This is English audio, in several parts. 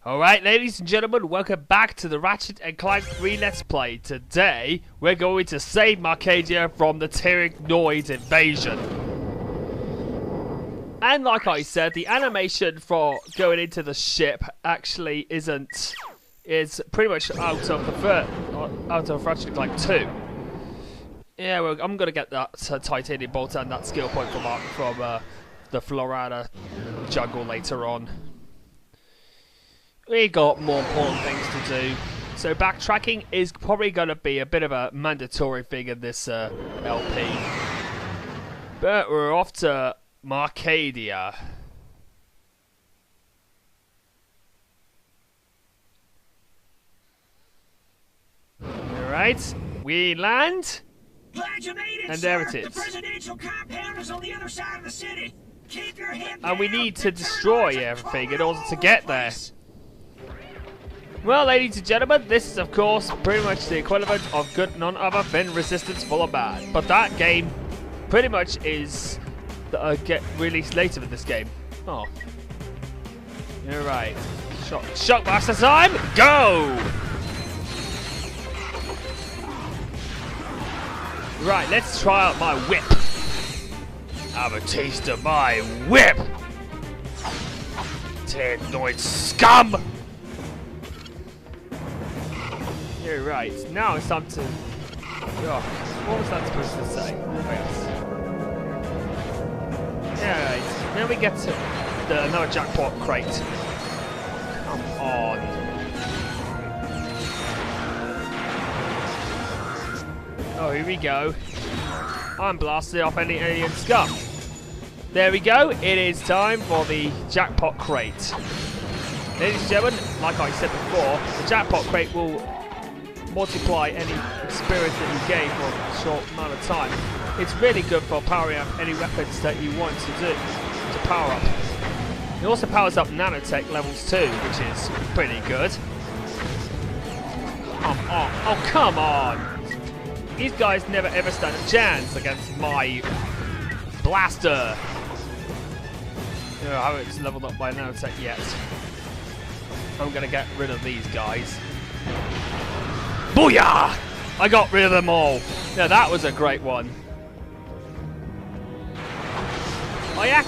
Alright, ladies and gentlemen, welcome back to the Ratchet and Clank 3 Let's Play. Today, we're going to save Marcadia from the Tyhrranoids invasion. And like I said, the animation for going into the ship actually is pretty much out of Ratchet and Clank 2. Yeah, well, I'm going to get that titanium bolt and that skill point from the Florida jungle later on. We got more important things to do. So backtracking is probably going to be a bit of a mandatory thing in this LP. But we're off to Marcadia. Alright, we land. Glad you made it, and there sir. it is. The presidential compound is on the other side of the city. Keep your head And we down. need to destroy everything in order to get there. Well, ladies and gentlemen, this is of course pretty much the equivalent of good none other than Resistance Full of Bad. But that game pretty much is get released later in this game. Oh. You're right. Shockmaster time, go! Right, let's try out my whip. Have a taste of my whip! Tyhrranoid scum! You're right. Now it's time to... Oh, what was that supposed to say? Oh, yes. Yeah, right. Now we get to another jackpot crate. Come on. Oh, here we go. I'm blasting off any alien scum. There we go. It is time for the jackpot crate. Ladies and gentlemen, like I said before, the jackpot crate will multiply any experience that you gain for a short amount of time. It's really good for powering up any weapons that you want to power up. It also powers up nanotech levels too, which is pretty good. Oh, come on! These guys never ever stand a chance against my blaster. I haven't leveled up my nanotech yet. I'm gonna get rid of these guys. Booyah! I got rid of them all. Now that was a great one. Oh yeah,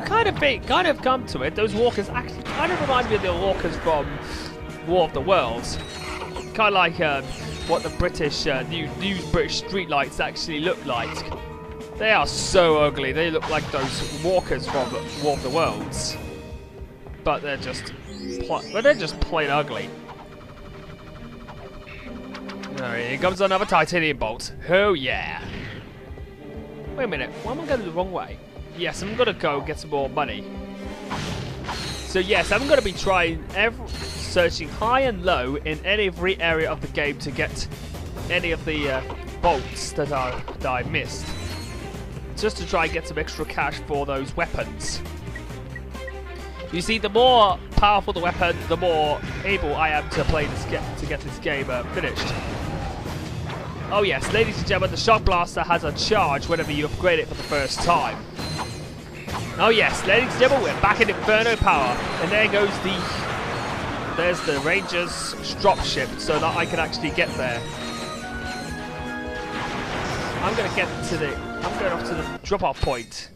kind of come to it. Those walkers actually kind of remind me of the walkers from War of the Worlds. Kind of like what the British new British streetlights actually look like. They are so ugly. They look like those walkers from War of the Worlds, but they're just plain ugly. Alright, here comes another titanium bolt. Oh yeah. Wait a minute, why am I going the wrong way? Yes, I'm gonna go get some more money. So yes, I'm gonna be trying searching high and low in every area of the game to get any of the bolts that I missed. Just to try and get some extra cash for those weapons. You see, the more powerful the weapon, the more able I am to play this to get this game finished. Oh yes, ladies and gentlemen, the Shock Blaster has a charge whenever you upgrade it for the first time. Oh yes, ladies and gentlemen, we're back in Inferno power, and there's the Rangers dropship, so that I can actually get there. I'm going off to the drop-off point.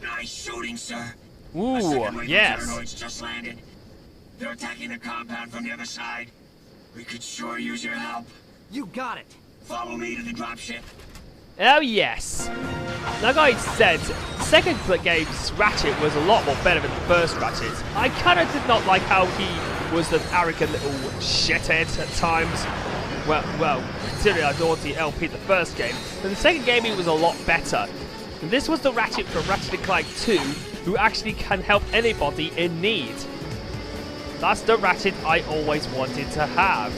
Nice shooting, sir. Ooh, yes. Tyhrranoids just landed. They're attacking the compound from the other side. We could sure use your help. You got it. Follow me to the dropship. Oh yes. Like I said, the second game's Ratchet was a lot more better than the first Ratchet. I kind of did not like how he was an arrogant little shithead at times. Well, considering I adored the LP the first game, but the second game he was a lot better. And this was the Ratchet from Ratchet and Clank 2, who actually can help anybody in need. That's the Ratchet I always wanted to have,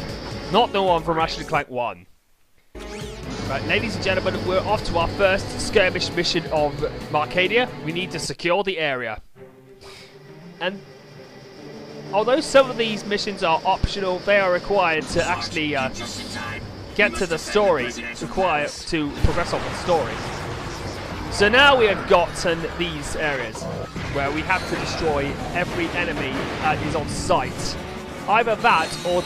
not the one from Ratchet and Clank 1. Right, ladies and gentlemen, we're off to our first skirmish mission of Marcadia. We need to secure the area. And although some of these missions are optional, they are required to actually get to the story, to progress on the story. So now we have gotten these areas where we have to destroy every enemy that is on sight. Either that or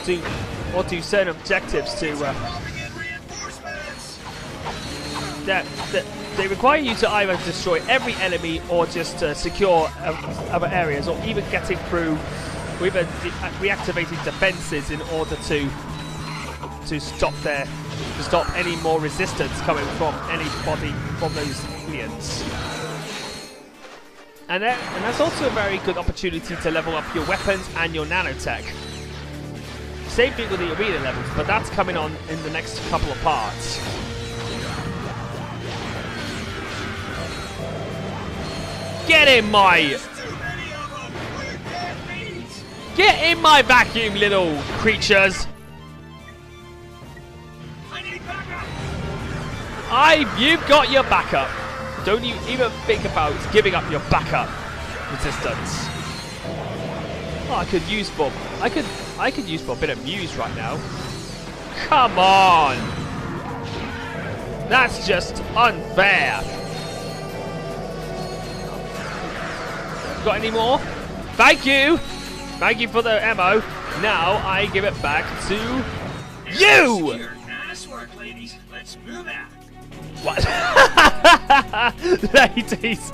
do certain objectives to they require you to either destroy every enemy or just secure other areas, or even getting through with reactivating defenses in order to stop any more resistance coming from anybody from those aliens. And that's also a very good opportunity to level up your weapons and your nanotech. Same thing with the arena levels, but that's coming on in the next couple of parts. Get in my vacuum, little creatures! You've got your backup. Don't you even think about giving up your backup resistance. Oh, I could use for a bit of muse right now. Come on! That's just unfair. Got any more? Thank you! Thank you for the ammo. Now I give it back to you! Nice work, ladies. Let's move out. What? Ladies!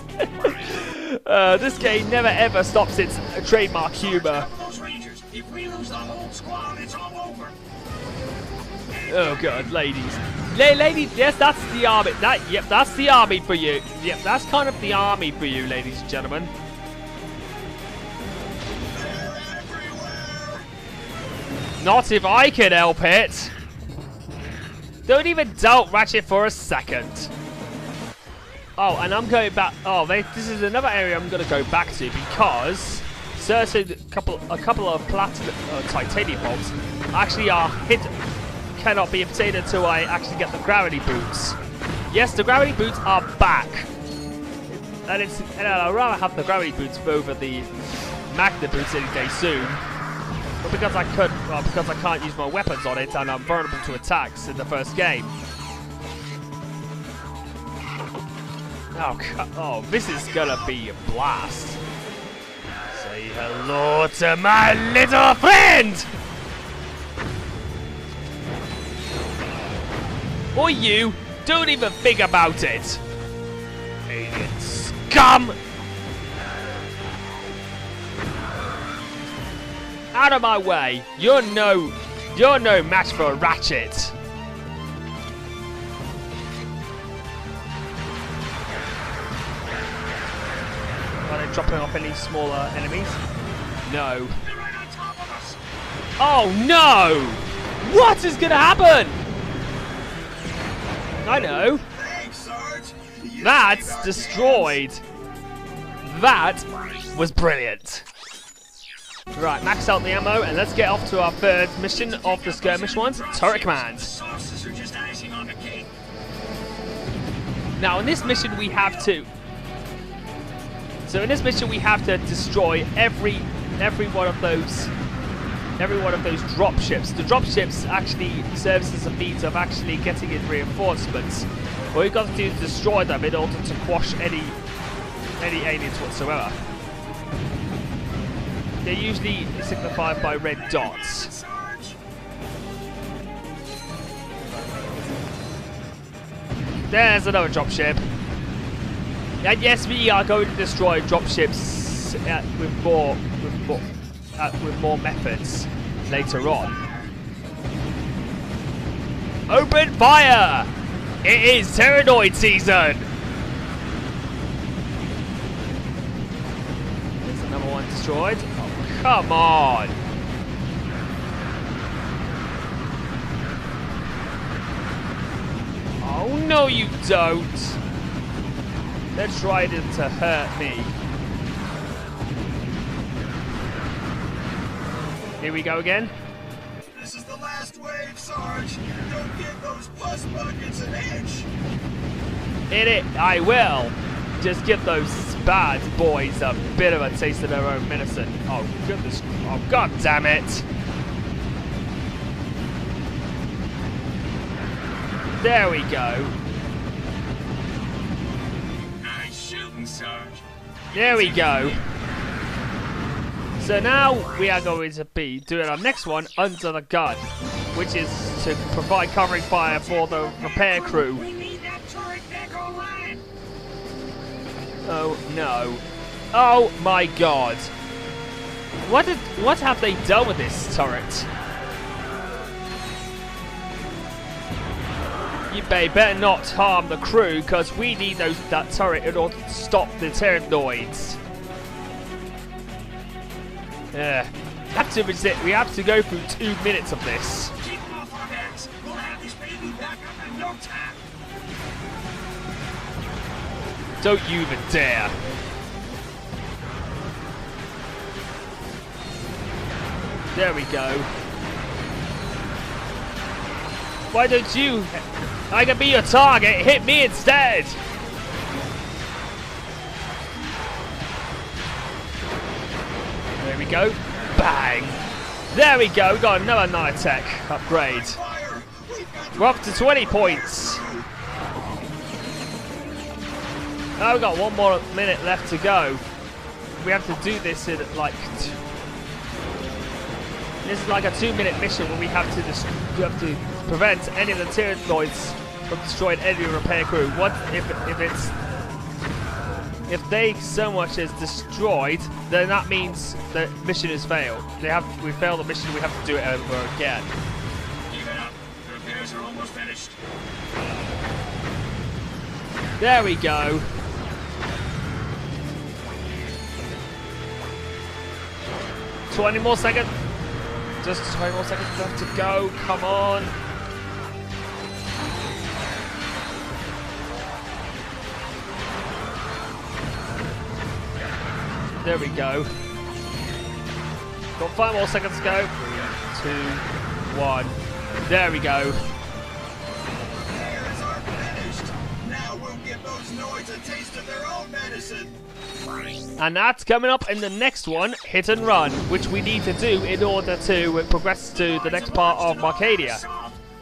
This game never ever stops its trademark humor. If we lose the whole squad, it's all over. Oh god, ladies. Ladies, yes, that's the army. Yep, that's the army for you. Yep, that's kind of the army for you, ladies and gentlemen. Not if I can help it. Don't even doubt Ratchet for a second. Oh, and I'm going back. Oh, this is another area I'm going to go back to because certain a couple of platinum titanium bombs actually are cannot be obtained until I actually get the gravity boots. Yes, the gravity boots are back, and I'd rather have the gravity boots over the magnet boots any day soon. But because I can't use my weapons on it and I'm vulnerable to attacks in the first game. Oh, this is gonna be a blast. Say hello to my little friend! Or you, don't even think about it. Alien scum! Out of my way! You're no match for a Ratchet. Are they dropping off any smaller enemies? No. They're right on top of us. Oh no! What is gonna happen? I know. Thanks, Sarge. That's destroyed. That was brilliant. Right, max out the ammo and let's get off to our third mission of the skirmish ones, Turret Command. Sauces are just icing on the cake. Now in this mission we have to destroy every one of those drop ships. The drop ships actually serves as a means of actually getting in reinforcements. All you've got to do is destroy them in order to quash any aliens whatsoever. They're usually signified by red dots. There's another dropship. And yes, we are going to destroy dropships with more methods later on. Open fire! It is Tyhrranoid season! There's another one destroyed. Come on! Oh, no you don't! They're trying to hurt me. Here we go again. This is the last wave, Sarge. Don't give those pus buckets an inch. Hit it! I will! Just give those bad boys a bit of a taste of their own medicine. Oh goodness! Oh god damn it! There we go. waiting, Sarge. There we go. So now we are going to be doing our next one, Under the Gun, which is to provide covering fire for the repair crew. We need that turret back online. Oh no. Oh my god. What have they done with this turret? You better not harm the crew, because we need that turret in order to stop the Tyhrranoids. We have to go through 2 minutes of this. Keep them off our backs. We'll have this baby back up in no time. Don't you even dare. There we go. Why don't you? I can be your target. Hit me instead. There we go. Bang. There we go. We got another nanotech upgrade. We're up to 20 points. Now we've got 1 more minute left to go. We have to do this in like... This is like a 2-minute mission where we have to prevent any of the Tyhrranoids from destroying any repair crew. What if they so much as destroyed, then that means the mission has failed. We failed the mission. We have to do it over again. Keep it up. The repairs are almost finished. There we go. $20 more seconds. Just 20 more seconds left to go. Come on. There we go. Got 5 more seconds to go. 3, 2, 1. There we go. Repairs are finished. Now we'll give those Noids a taste of their own medicine. And that's coming up in the next one, Hit and Run, which we need to do in order to progress to the next part of Marcadia.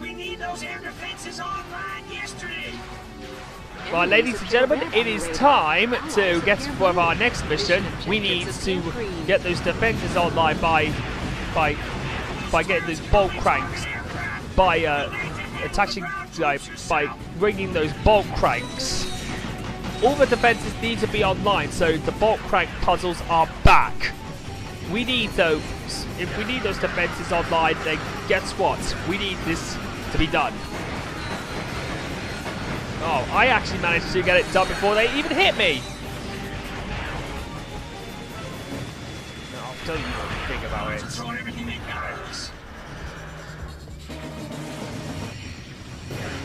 We need those air defenses online yesterday. Right, ladies and gentlemen, it is time to get to our next mission. We need to get those defenses online by getting those bolt cranks, by attaching, by bringing those bolt cranks. All the defenses need to be online, so the bolt crank puzzles are back. We need those. If we need those defenses online, then guess what? We need this to be done. Oh, I actually managed to get it done before they even hit me. No, don't even think about it.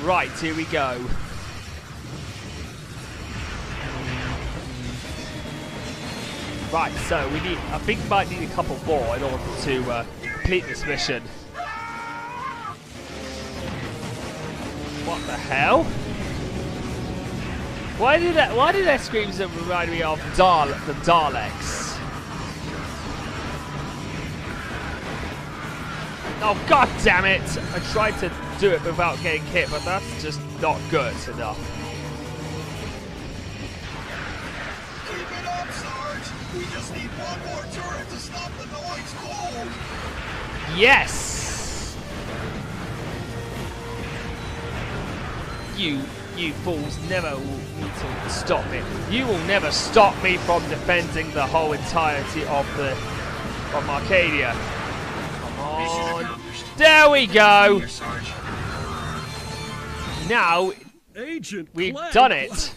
Right, here we go. Right, so we need. I think we might need a couple more in order to complete this mission. What the hell? Why do their screams remind me of the Daleks? Oh god damn it! I tried to do it without getting hit, but that's just not good enough. We just need one more turret to stop the Noids cold. Yes! You fools never will need to stop me. You will never stop me from defending the whole entirety of Marcadia. Come on. There we go! Now, Agent we've Clank. done it.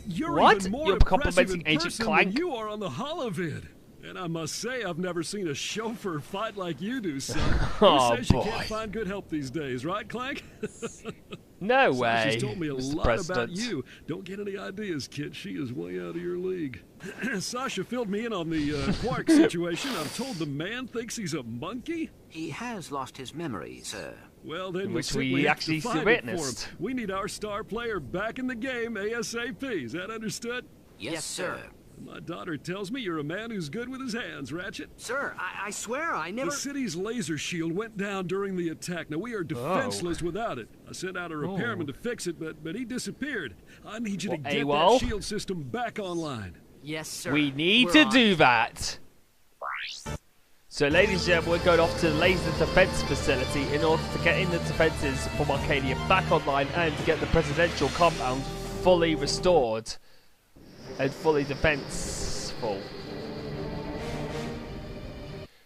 You're What? even more You're complimenting impressive in Agent person Clank? than you are on the holovid. And I must say, I've never seen a chauffeur fight like you do, son. Oh, Who says you boy. can't find good help these days, right, Clank? No way. She's told me a Mr. lot President. about you. Don't get any ideas, kid. She is way out of your league. Sasha filled me in on the Qwark situation. I'm told the man thinks he's a monkey. He has lost his memory, sir. Well, then Which we'll we simply have actually to find it for him. witnessed. We need our star player back in the game ASAP. Is that understood? Yes, sir. My daughter tells me you're a man who's good with his hands, Ratchet. Sir, I swear I never... The city's laser shield went down during the attack. Now, we are defenseless without it. I sent out a repairman to fix it, but he disappeared. I need you to get that shield system back online. Yes, sir. We need to do that. So, ladies and gentlemen, we're going off to the laser defense facility in order to get in the defenses for Marcadia back online and get the presidential compound fully restored and fully defenseful.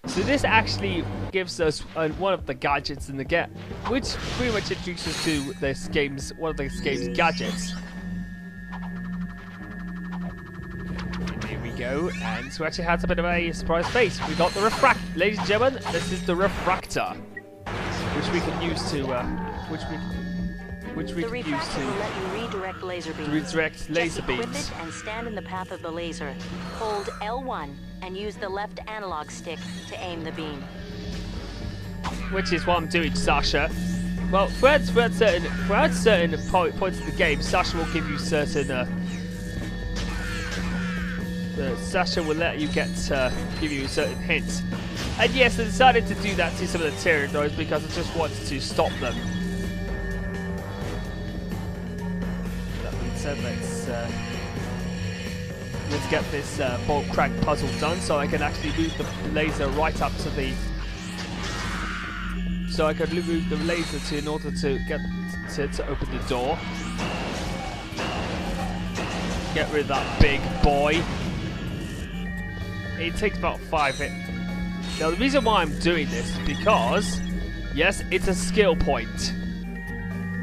So this actually gives us one of the gadgets in the game, which pretty much introduces us to this game's one of this game's gadgets. And here we go, and so actually has a bit of a surprise face. We got the ladies and gentlemen, this is the refractor, which we can use to which we can use to let you redirect laser beams. Redirect laser Just beams. equip it and stand in the path of the laser. Hold L1 and use the left analog stick to aim the beam. Which is what I'm doing, Sasha. Well, throughout certain points of the game, Sasha will give you certain. Sasha will let you give you certain hints. And yes, I decided to do that to some of the Tyhrranoids because I just wanted to stop them. So let's get this bolt crank puzzle done, so I can actually move the laser right up to the. So I can move the laser in order to get to open the door. Get rid of that big boy. It takes about 5 hits. Now the reason why I'm doing this is because, yes, it's a skill point.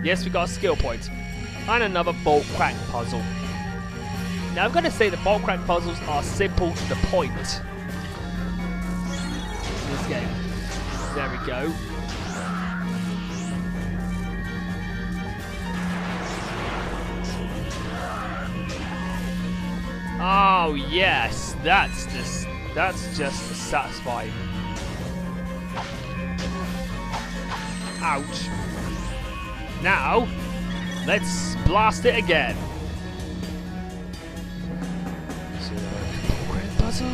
Yes, we got a skill point. And another bolt crank puzzle. Now I'm going to say the bolt crank puzzles are simple to the point. In this game. There we go. Oh yes, that's just satisfying. Ouch. Now, let's blast it again. So, puzzle.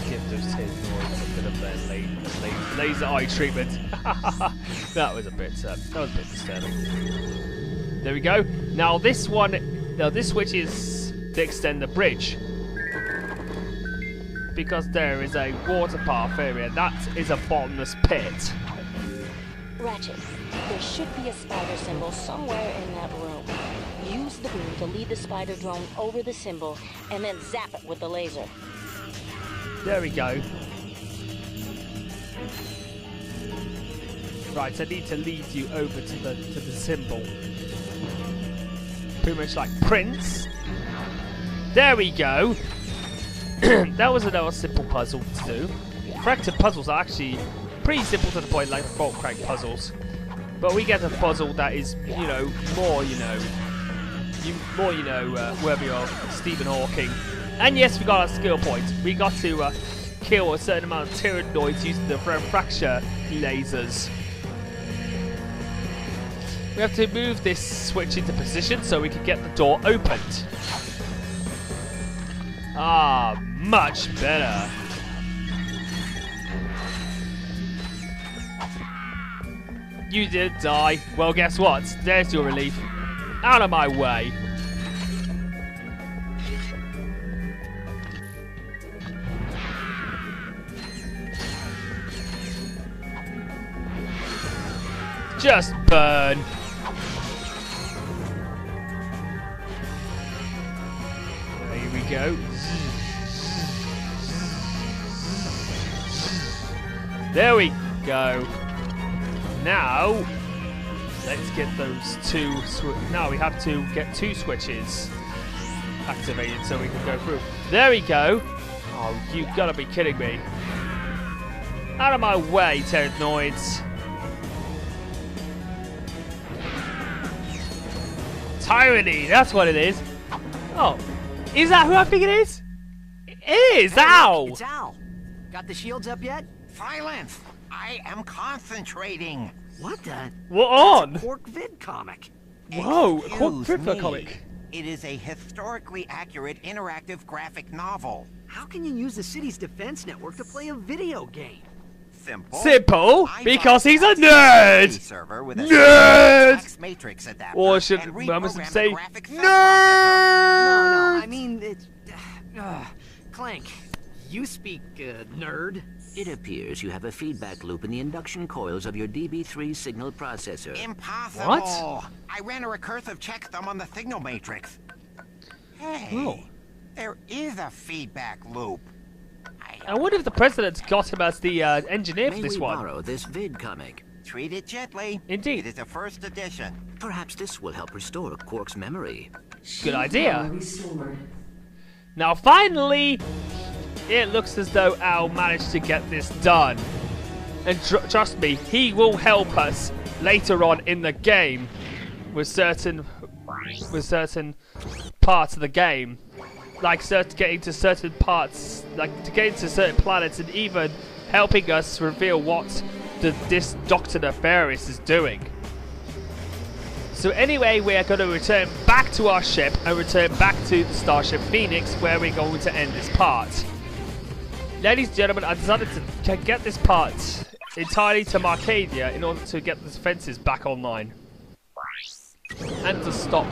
Give those Tyhrranoids a bit of their laser eye treatment. That was a bit disturbing. There we go. Now this switch is to extend the bridge. Because there is a water path area. That is a bottomless pit. Ratchet, there should be a spider symbol somewhere in that room. Use the beam to lead the spider drone over the symbol and then zap it with the laser. There we go. Right, I need to lead you over to the symbol. Pretty much like Prince. There we go. That was another simple puzzle to do. Fractured puzzles are actually pretty simple to the point, like the bolt crank puzzles. But we get a puzzle that is, worthy of Stephen Hawking. And yes, we got our skill point. We got to kill a certain amount of Tyhrranoids using the fracture lasers. We have to move this switch into position so we can get the door opened. Ah, much better. You did die. Well, guess what? There's your relief. Out of my way. Just burn. Here we go. There we go. Now, let's get those two. Now we have to get 2 switches activated so we can go through. There we go. Oh, you gotta be kidding me. Out of my way, Tyhrranoids. Tyranny, that's what it is. Oh, is that who I think it is? It is. Hey, Ow! It's Al. Got the shields up yet? Silence! I am concentrating. What the? What on? Qwark Vid Comic. Whoa, a Qwark Excuse Vid me. Comic. It is a historically accurate interactive graphic novel. How can you use the city's defense network to play a video game? Simple. Simple? I Because he's a bypassed the nerd! server with a Nerd! text matrix adapter Or should and Mama reprogrammed say the graphic subprocessor. nerd? No, I mean, it's... Clank, you speak, nerd. It appears you have a feedback loop in the induction coils of your DB3 signal processor. Impossible. What? I ran a recursive checksum on the signal matrix. Hey, Oh. there is a feedback loop. I wonder if the president's got him as the engineer for May this we one. borrow this vid comic? Treat it gently. Indeed. It is a first edition. Perhaps this will help restore Qwark's memory. Good idea. Now finally, it looks as though Al managed to get this done. And trust me, he will help us later on in the game with certain parts of the game. Like getting to certain parts, like to getting to certain planets, and even helping us reveal what this Dr. Nefarious is doing. So anyway, we are going to return back to our ship and return back to the Starship Phoenix, where we're going to end this part. Ladies and gentlemen, I decided to get this part entirely to Marcadia in order to get the defenses back online. And to stop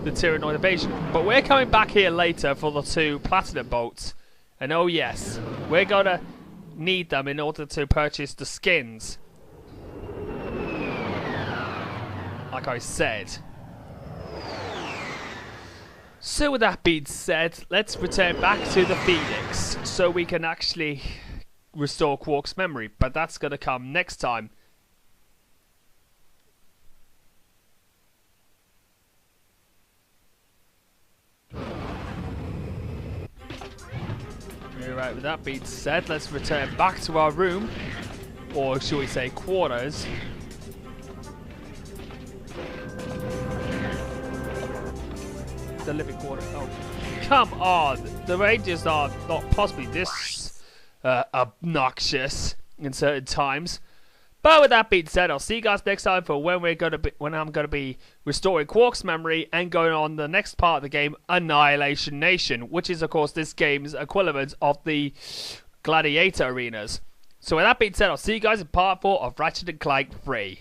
the Tyhrranoid invasion. But we're coming back here later for the 2 platinum bolts. And oh yes, we're going to need them in order to purchase the skins. Like I said. So with that being said, let's return back to the Phoenix so we can actually restore Qwark's memory. But that's going to come next time. Alright, with that being said, let's return back to our room. Or shall we say quarters. The living quarters. Oh, come on! The Rangers are not possibly this obnoxious in certain times. But with that being said, I'll see you guys next time for when I'm gonna be restoring Qwark's memory and going on the next part of the game, Annihilation Nation, which is of course this game's equivalent of the Gladiator arenas. So with that being said, I'll see you guys in part 4 of Ratchet and Clank 3.